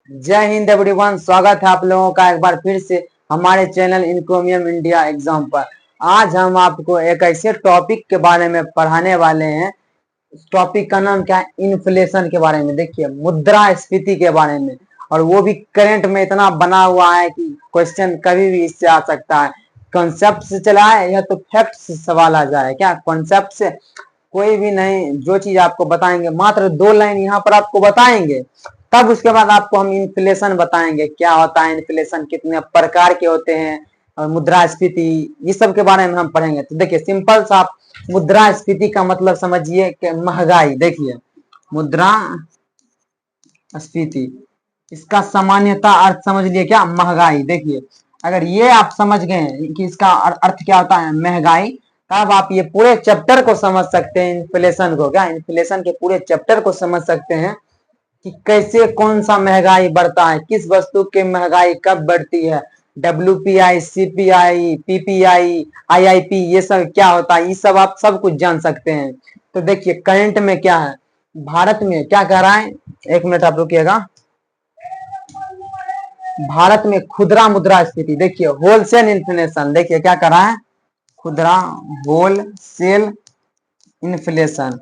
जय हिंद एवरीवन, स्वागत है आप लोगों का एक बार फिर से हमारे चैनल इनक्रोमियम इंडिया एग्जाम पर। आज हम आपको एक ऐसे टॉपिक के बारे में पढ़ाने वाले हैं। इस टॉपिक का नाम क्या है? इन्फ्लेशन के बारे में। देखिए, मुद्रास्फीति के बारे में, और वो भी करंट में इतना बना हुआ है कि क्वेश्चन कभी भी इससे आ सकता है। कॉन्सेप्ट से चला है या तो फैक्ट से सवाल आ जाए। क्या कॉन्सेप्ट से कोई भी नहीं, जो चीज आपको बताएंगे मात्र 2 लाइन यहाँ पर आपको बताएंगे, तब उसके बाद आपको हम इन्फ्लेशन बताएंगे, क्या होता है इन्फ्लेशन, कितने प्रकार के होते हैं, और मुद्रास्फीति, ये सब के बारे में हम पढ़ेंगे। तो देखिए, सिंपल सा आप मुद्रास्फीति का मतलब समझिए कि महंगाई। देखिए, मुद्रास्फीति, इसका सामान्यता अर्थ समझ लिए क्या? महंगाई। देखिए, अगर ये आप समझ गए कि इसका अर्थ क्या होता है, महंगाई, तब आप ये पूरे चैप्टर को समझ सकते हैं। इन्फ्लेशन को, क्या इन्फ्लेशन के पूरे चैप्टर को समझ सकते हैं कि कैसे कौन सा महंगाई बढ़ता है, किस वस्तु की महंगाई कब बढ़ती है, WPI, CPI, PPI, IIP, ये सब क्या होता है, ये सब आप सब कुछ जान सकते हैं। तो देखिए, करंट में क्या है, भारत में क्या कह रहा है, एक मिनट आप रुकिएगा। भारत में खुदरा मुद्रास्फीति, देखिए होलसेल इन्फ्लेशन, देखिए क्या कर रहा है, खुदरा होलसेल इन्फ्लेशन।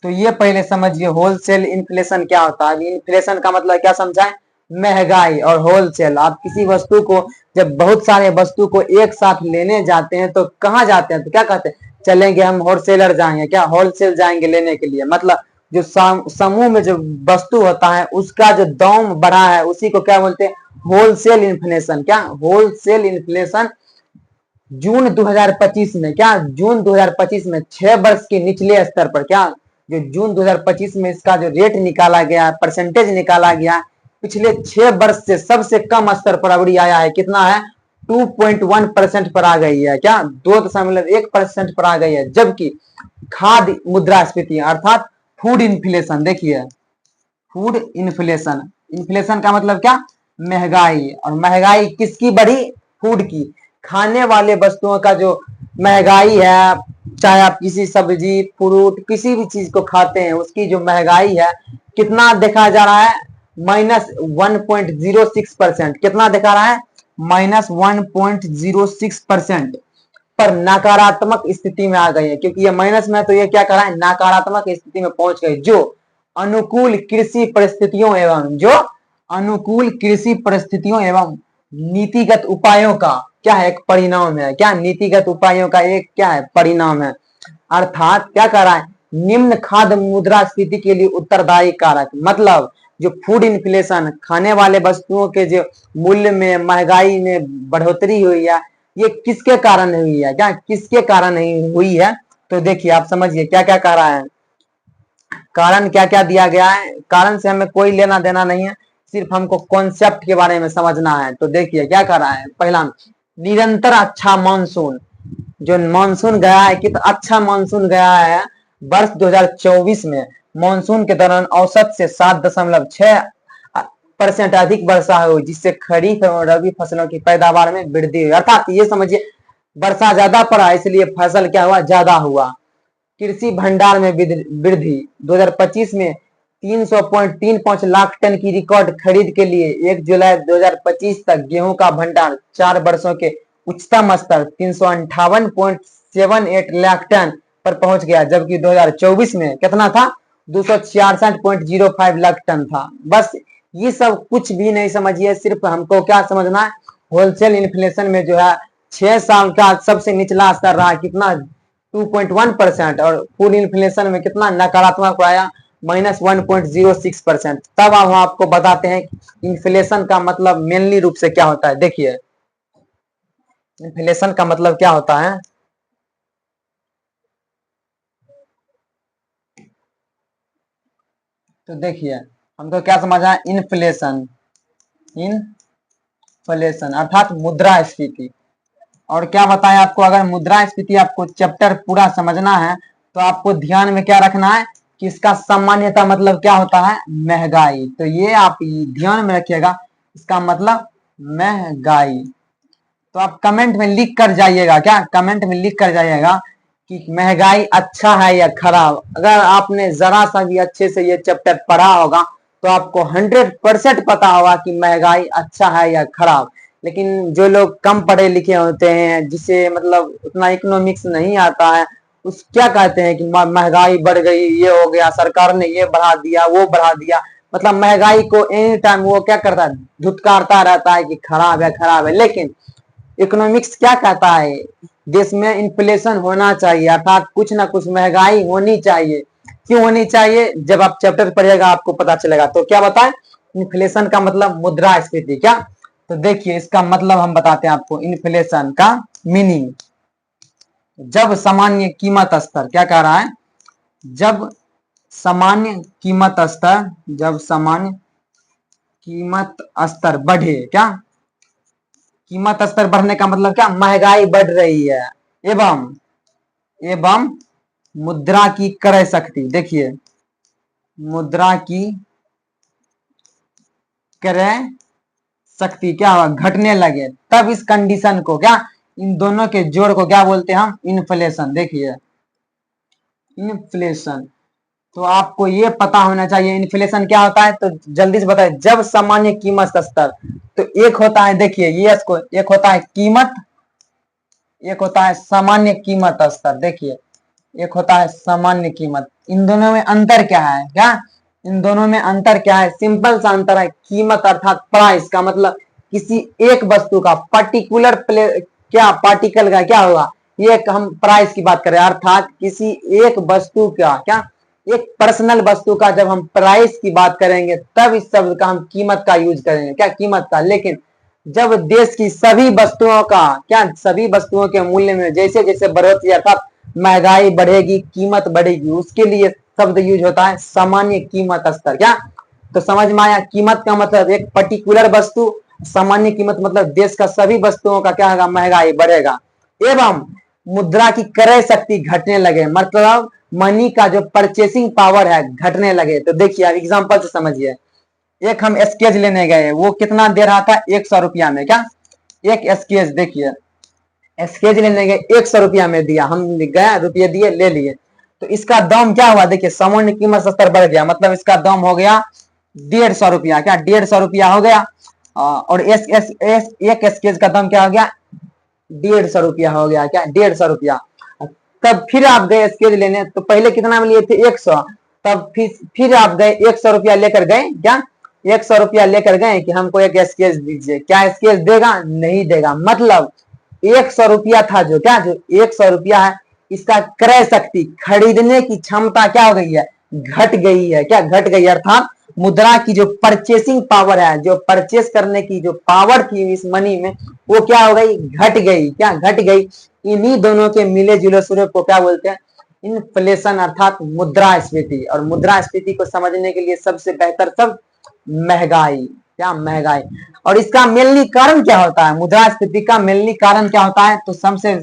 तो ये पहले समझिए होलसेल इन्फ्लेशन क्या होता है। इन्फ्लेशन का मतलब क्या समझा है? महंगाई। और होलसेल, आप किसी वस्तु को, जब बहुत सारे वस्तु को एक साथ लेने जाते हैं तो कहाँ जाते हैं, तो क्या कहते हैं, चलेंगे हम होलसेलर जाएंगे, क्या होलसेल जाएंगे लेने के लिए। मतलब जो समूह में जो वस्तु होता है उसका जो दाम बढ़ा है उसी को क्या बोलते हैं, होलसेल इन्फ्लेशन। क्या होलसेल इन्फ्लेशन जून 2025 में, क्या जून 2025 में 6 वर्ष के निचले स्तर पर, क्या जो जून 2025 में इसका जो रेट निकाला गया, परसेंटेज निकाला गया, पिछले 6 वर्ष से सबसे कम स्तर पर अभी आया है। कितना है? 2.1% पर आ गई है। क्या 2.1% पर आ गई है। जबकि खाद्य मुद्रास्फीति अर्थात फूड इन्फ्लेशन, देखिए फूड इन्फ्लेशन, इन्फ्लेशन का मतलब क्या? महंगाई। और महंगाई किसकी बढ़ी? फूड की, खाने वाले वस्तुओं का जो महंगाई है, चाहे आप किसी सब्जी, फ्रूट, किसी भी चीज को खाते हैं, उसकी जो महंगाई है, कितना देखा जा रहा है? -1.06%। कितना दिखा रहा है? -1.06% पर नकारात्मक स्थिति में आ गई है। क्योंकि ये माइनस में, तो ये क्या कर रहा है, नकारात्मक स्थिति में पहुंच गई, जो अनुकूल कृषि परिस्थितियों एवं नीतिगत उपायों का क्या है, एक परिणाम है। क्या नीतिगत उपायों का एक क्या है, परिणाम है। अर्थात क्या कर रहा है, निम्न खाद्य मुद्रास्फीति के लिए उत्तरदायी कारक, मतलब जो फूड इन्फ्लेशन, खाने वाले वस्तुओं के जो मूल्य में, महंगाई में बढ़ोतरी हुई है, ये किसके कारण हुई है, क्या किसके कारण हुई है। तो देखिए, आप समझिए क्या क्या कह रहा है, कारण क्या क्या दिया गया है। कारण से हमें कोई लेना देना नहीं है, सिर्फ हमको कॉन्सेप्ट के बारे में समझना है। तो देखिए क्या कर रहा है, पहला, निरंतर अच्छा मानसून, जो मानसून गया है, कितना अच्छा मानसून गया है। वर्ष 2024 में मानसून के दौरान औसत से 7.6% अधिक वर्षा हुई, जिससे खरीफ एवं रबी फसलों की पैदावार में वृद्धि हुई। अर्थात ये समझिए, वर्षा ज्यादा पड़ा इसलिए फसल क्या हुआ, ज्यादा हुआ। कृषि भंडार में वृद्धि, 2025 में 300.35 लाख टन की रिकॉर्ड खरीद के लिए 1 जुलाई 2025 तक गेहूं का भंडार 4 वर्षों के उच्चतम स्तर 358.78 लाख टन पर पहुंच गया। जबकि 2024 में कितना था, 266.05 लाख टन था। बस ये सब कुछ भी नहीं समझिए, सिर्फ हमको क्या समझना है, होलसेल इन्फ्लेशन में जो है 6 साल का सबसे निचला स्तर रहा, कितना 2.1%, और फूड इन्फ्लेशन में कितना नकारात्मक आया, -1.06%। तब हम आपको बताते हैं इन्फ्लेशन का मतलब मेनली रूप से क्या होता है। देखिए, इन्फ्लेशन का मतलब क्या होता है, तो देखिए हमको क्या समझा है, इन्फ्लेशन अर्थात मुद्रास्फीति। और क्या बताएं आपको, अगर मुद्रास्फीति आपको चैप्टर पूरा समझना है तो आपको ध्यान में क्या रखना है कि इसका सामान्यता मतलब क्या होता है, महंगाई। तो ये आप ध्यान में रखिएगा, इसका मतलब महंगाई। तो आप कमेंट में लिख कर जाइएगा, क्या कमेंट में लिख कर जाइएगा कि महंगाई अच्छा है या खराब। अगर आपने जरा सा भी अच्छे से ये चैप्टर पढ़ा होगा तो आपको 100% पता होगा कि महंगाई अच्छा है या खराब। लेकिन जो लोग कम पढ़े लिखे होते हैं, जिसे मतलब उतना इकोनॉमिक्स नहीं आता है, उस क्या कहते हैं कि महंगाई बढ़ गई, ये हो गया, सरकार ने ये बढ़ा दिया, वो बढ़ा दिया। मतलब महंगाई को एनी टाइम वो क्या करता है, धुतकारता रहता है कि खराब है खराब है। लेकिन इकोनॉमिक्स क्या कहता है, देश में इन्फ्लेशन होना चाहिए, अर्थात कुछ ना कुछ महंगाई होनी चाहिए। क्यों होनी चाहिए, जब आप चैप्टर पढ़िएगा आपको पता चलेगा। तो क्या बताएं, इन्फ्लेशन का मतलब मुद्रास्फीति। क्या, तो देखिए इसका मतलब हम बताते हैं आपको, इन्फ्लेशन का मीनिंग। जब सामान्य कीमत स्तर, क्या कह रहा है, जब सामान्य कीमत स्तर, जब सामान्य कीमत स्तर बढ़े, क्या, कीमत स्तर बढ़ने का मतलब क्या, महंगाई बढ़ रही है, एवं एवं मुद्रा की क्रय शक्ति, देखिए मुद्रा की क्रय शक्ति क्या होगा, घटने लगे, तब इस कंडीशन को क्या, इन दोनों के जोड़ को क्या बोलते हैं हम, इन्फ्लेशन। देखिए इन्फ्लेशन, तो आपको ये पता होना चाहिए इन्फ्लेशन क्या होता है। तो जल्दी से बताए, जब सामान्य कीमत स्तर, तो एक होता है, देखिए ये इसको, एक होता है कीमत, एक होता है सामान्य कीमत स्तर। देखिए एक होता है सामान्य कीमत, इन दोनों में अंतर क्या है, क्या, इन दोनों में अंतर क्या है, सिंपल सा अंतर है, कीमत अर्थात प्राइस का मतलब किसी एक वस्तु का पर्टिकुलर क्या, पार्टिकल का क्या होगा, ये हम प्राइस की बात करें, अर्थात किसी एक वस्तु का क्या, एक पर्सनल वस्तु का जब हम प्राइस की बात करेंगे तब इस शब्द का हम कीमत का यूज करेंगे, क्या, कीमत का। लेकिन जब देश की सभी वस्तुओं का क्या, सभी वस्तुओं के मूल्य में जैसे जैसे बढ़ोतरी अर्थात महंगाई बढ़ेगी, कीमत बढ़ेगी, उसके लिए शब्द यूज होता है सामान्य कीमत स्तर। क्या, तो समझ में आया, कीमत का मतलब एक पर्टिकुलर वस्तु, सामान्य कीमत मतलब देश का सभी वस्तुओं का क्या होगा, महंगाई बढ़ेगा, एवं मुद्रा की क्रय शक्ति घटने लगे, मतलब मनी का जो परचेसिंग पावर है घटने लगे। तो देखिए अब एग्जांपल से समझिए, एक हम स्केच लेने गए, वो कितना दे रहा था, 100 रुपया में, क्या, एक स्केच, देखिए स्केच लेने गए 100 रुपया में दिया, हम गए रुपये दिए ले लिए, तो इसका दाम क्या हुआ, देखिए सामान्य कीमत स्तर बढ़ गया, मतलब इसका दाम हो गया 150 रुपया, क्या, 150 रुपया हो गया। और एक स्केच का दाम क्या हो गया, 150 रुपया हो गया, क्या, 150 रुपया। तब फिर आप गए स्केच लेने, तो पहले कितना में लिए थे, 100, तब फिर आप गए 100 रुपया लेकर गए, क्या, 100 रुपया लेकर गए कि हमको एक स्केच दीजिए, क्या स्केच देगा, नहीं देगा। मतलब 100 रुपया था जो, क्या, जो 100 रुपया है, इसका क्रय शक्ति, खरीदने की क्षमता क्या हो गई है, घट गई है, क्या, घट गई, अर्थात मुद्रा की जो परचेसिंग पावर है, जो परचेस करने की जो पावर थी इस मनी में, वो क्या हो गई, घट गई, क्या, घट गई। इन्हीं दोनों के मिले जुले स्वरूप को क्या बोलते हैं, इन्फ्लेशन अर्थात मुद्रास्फीति। और मुद्रास्फीति को समझने के लिए सबसे बेहतर शब्द महंगाई, क्या, महंगाई। और इसका मेनली कारण क्या होता है, मुद्रास्फीति का मेनली कारण क्या होता है, तो सबसे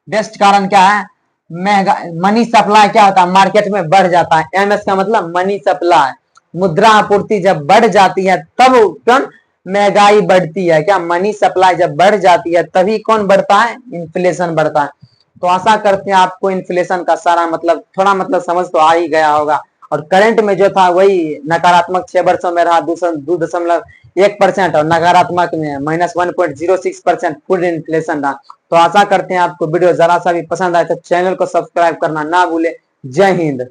बेस्ट कारण क्या है, महंगाई, मनी सप्लाई क्या होता है, मार्केट में बढ़ जाता है, एमएस का मतलब मनी सप्लाई, मुद्रा आपूर्ति जब बढ़ जाती है तब कौन, महंगाई बढ़ती है, क्या, मनी सप्लाई जब बढ़ जाती है तभी कौन बढ़ता है, इन्फ्लेशन बढ़ता है। तो आशा करते हैं आपको इन्फ्लेशन का सारा मतलब थोड़ा मतलब समझ तो आ ही गया होगा। और करंट में जो था वही नकारात्मक 6 वर्षों में रहा 2.1%, और नकारात्मक में -1.06% फुल इन्फ्लेशन रहा। तो आशा करते हैं आपको वीडियो जरा सा भी पसंद आए तो चैनल को सब्सक्राइब करना ना भूले। जय हिंद।